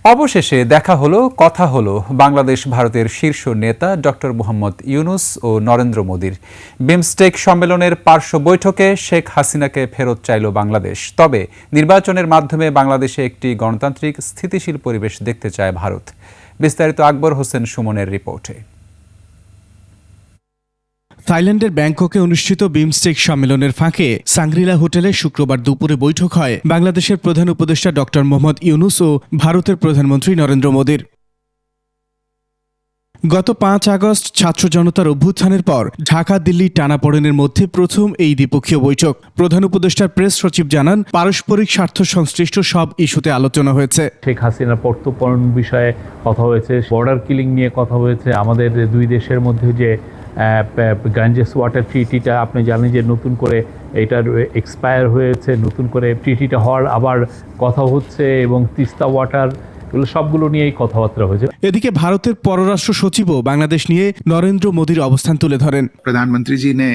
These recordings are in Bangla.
অবশেষে দেখা হলো, কথা হলো বাংলাদেশ ভারতের শীর্ষ নেতা ডক্টর মোহাম্মদ ইউনূস ও নরেন্দ্র মোদির। বিমস্টেক সম্মেলনের পার্শ্ব বৈঠকে শেখ হাসিনাকে ফেরত চাইল বাংলাদেশ। তবে নির্বাচনের মাধ্যমে বাংলাদেশে একটি গণতান্ত্রিক স্থিতিশীল পরিবেশ দেখতে চায় ভারত। বিস্তারিত আকবর হোসেন সুমনের রিপোর্টে। থাইল্যান্ডের ব্যাংককে অনুষ্ঠিত বিমস্টেক সম্মেলনের ফাঁকে সাংগ্রিলা হোটেলে শুক্রবার দুপুরে বৈঠক হয় বাংলাদেশের প্রধান উপদেষ্টা ডক্টর মোহাম্মদ ইউনূস ও ভারতের প্রধানমন্ত্রী নরেন্দ্র মোদির। গত ৫ আগস্ট ছাত্র জনতার অভ্যুত্থানের পর ঢাকা দিল্লি টানাপোড়েনের মধ্যে প্রথম এই দ্বিপক্ষীয় বৈঠক। প্রধান উপদেষ্টার প্রেস সচিব জানান, পারস্পরিক স্বার্থ সংশ্লিষ্ট সব ইস্যুতে আলোচনা হয়েছে। শেখ হাসিনার প্রত্যর্পণ বিষয়ে কথা হয়েছে, বর্ডার কিলিং নিয়ে কথা হয়েছে, আমাদের দুই দেশের মধ্যে যে গাঞ্জেস ওয়াটার ট্রিটিটা আপনি জানেন যে নতুন করে এটার এক্সপায়ার হয়েছে, নতুন করে ট্রিটিটা হওয়ার আবার কথা হচ্ছে, এবং তিস্তা ওয়াটার, এগুলো সবগুলো নিয়েই কথাবার্তা হয়েছে। এদিকে ভারতের পররাষ্ট্র সচিবও বাংলাদেশ নিয়ে নরেন্দ্র মোদির অবস্থান তুলে ধরেন। प्रधानमंत्री जी ने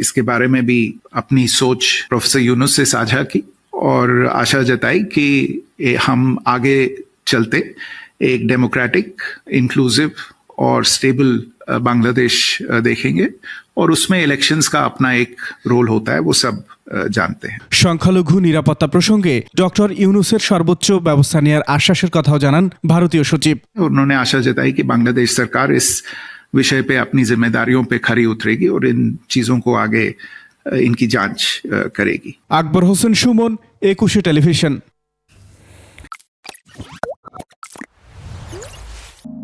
इसके बारे में भी अपनी सोच प्रोफेसर यूनुस से साझा की और आशा जताई कि हम आगे चलते एक डेमोक्रेटिक, इंक्लूसिव और स्टेबल बांग्लादेश देखेंगे और उसमें इलेक्शंस का अपना एक रोल होता है, वो सब जानते हैं। সংখ্যালঘু নিরাপত্তা প্রসঙ্গে ডক্টর ইউনূসের সর্বোচ্চ ব্যবস্থা নেওয়ার আশ্বাসের কথাও জানান ভারতীয় সচিব। उन्होंने आशा जताई कि बांग्लादेश सरकार इस विषय पे अपनी जिम्मेदारियों पे खरी उतरेगी और इन चीजों को आगे इनकी जांच करेगी। আকবর হোসেন সুমন, ২১ টেলিভিশন।